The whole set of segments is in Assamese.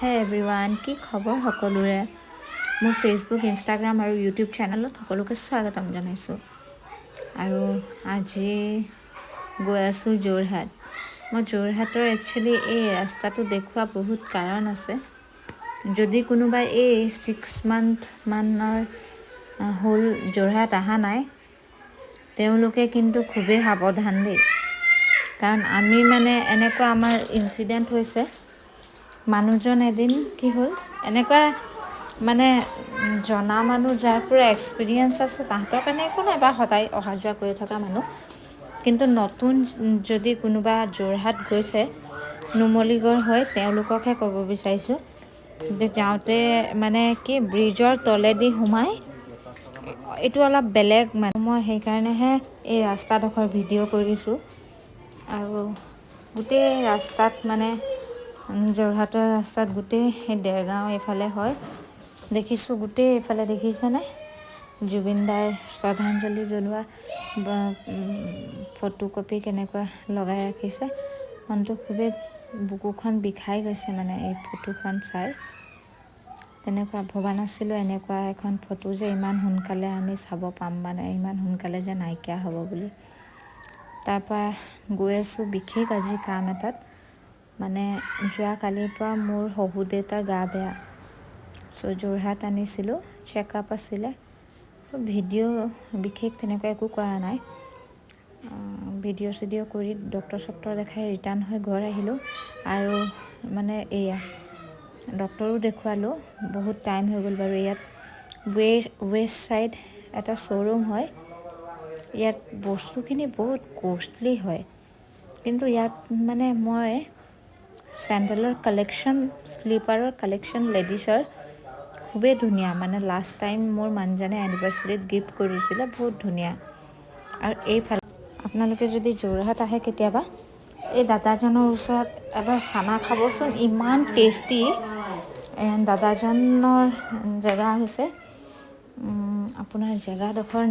হে এভৰিৱান, কি খবৰ সকলোৰে? মোৰ ফেচবুক, ইনষ্টাগ্ৰাম আৰু ইউটিউব চেনেলত সকলোকে স্বাগতম জনাইছোঁ। আৰু আজি গৈ আছোঁ যোৰহাট। মই যোৰহাটৰ একচুৱেলি এই ৰাস্তাটো দেখুওৱা বহুত কাৰণ আছে। যদি কোনোবাই এই 6 মান্থমানৰ হ'ল যোৰহাট অহা নাই, তেওঁলোকে কিন্তু খুবেই সাৱধান দেই। কাৰণ আমি এনেকুৱা আমাৰ ইনচিডেণ্ট হৈছে। মানুহজন এদিন কি হ'ল, এনেকুৱা জনা মানুহ যাৰ পুৰা এক্সপিৰিয়েঞ্চ আছে তাহাঁতৰ কাৰণে একো নাই, বা সদায় অহা যোৱা কৰি থকা মানুহ। কিন্তু নতুন যদি কোনোবা যোৰহাট গৈছে নুমলীগড় হৈ, তেওঁলোককহে ক'ব বিচাৰিছোঁ যে যাওঁতে কি ব্ৰিজৰ তলেদি সোমাই, এইটো অলপ বেলেগ মই সেইকাৰণেহে এই ৰাস্তাডোখৰ ভিডিঅ' কৰিছোঁ। আৰু গোটেই ৰাস্তাত যোৰহাটৰ ৰাস্তাত গোটেই সেই দেৰগাঁও এইফালে হয় দেখিছোঁ। গোটেই এইফালে দেখিছেনে, জুবিনদাৰ শ্ৰদ্ধাঞ্জলি জনোৱা ফটোকপি কেনেকুৱা লগাই ৰাখিছে। মনটো খুবেই বুকুখন বিষাই গৈছে এই ফটোখন চাই। তেনেকুৱা ভবা নাছিলোঁ এনেকুৱা এখন ফটো যে ইমান সোনকালে আমি চাব পাম, ইমান সোনকালে যে নাইকিয়া হ'ব বুলি। তাৰপৰা গৈ আছোঁ বিশেষ আজি কাম এটাত। যোৱা কালিৰ পৰা মোৰ শহুৰ দেউতাৰ গা বেয়া। যোৰহাট আনিছিলোঁ, চেকআপ আছিলে। ভিডিঅ' বিশেষ তেনেকুৱা একো কৰা নাই। ভিডিঅ' কৰি ডক্তৰ দেখাই ৰিটাৰ্ণ হৈ ঘৰ আহিলোঁ। আৰু এয়া ডক্তৰো দেখুৱালোঁ, বহুত টাইম হৈ গ'ল বাৰু। ইয়াত ৱেষ্ট ছাইড এটা শ্ব'ৰুম হয়। ইয়াত বস্তুখিনি বহুত কষ্টলি হয়, কিন্তু ইয়াত মই চেণ্ডেলৰ কালেকশ্যন, শ্লিপাৰৰ কালেকশ্যন লেডিছৰ খুবেই ধুনীয়া। লাষ্ট টাইম মোৰ মানুহজনে এনিভাৰ্চাৰীত গিফ্ট কৰিছিলে, বহুত ধুনীয়া। আৰু এইফালে আপোনালোকে যদি যোৰহাট আহে কেতিয়াবা, এই দাদাজনৰ ওচৰত এবাৰ চানা খাবচোন, ইমান টেষ্টি। দাদাজনৰ জেগা হৈছে আপোনাৰ জেগাডোখৰ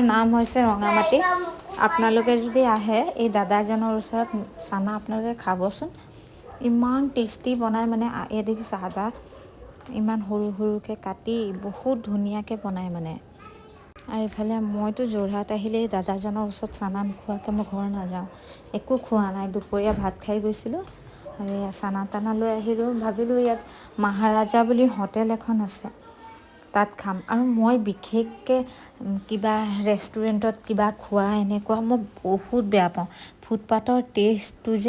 নাম হৈছে ৰঙামাটি। আপোনালোকে যদি আহে এই দাদাজনৰ ওচৰত চানা আপোনালোকে খাবচোন, ইমান টেষ্টি বনায়। এই দেখিছে আদা ইমান সৰু সৰুকৈ কাটি বহুত ধুনীয়াকৈ বনায় আৰু এইফালে মইতো যোৰহাট আহিলে এই দাদাজনৰ ওচৰত চানা নোখোৱাকৈ মই ঘৰ নাযাওঁ। একো খোৱা নাই, দুপৰীয়া ভাত খাই গৈছিলোঁ আৰু চানা তানা লৈ আহিলোঁ। ভাবিলোঁ ইয়াত মহাৰাজা বুলি হোটেল এখন আছে, তাত খাম। আৰু মই বিশেষকৈ কিবা ৰেষ্টুৰেণ্টত কিবা খোৱা এনেকুৱা মই বহুত বেয়া পাওঁ। ফুটপাথৰ টেষ্টটো যে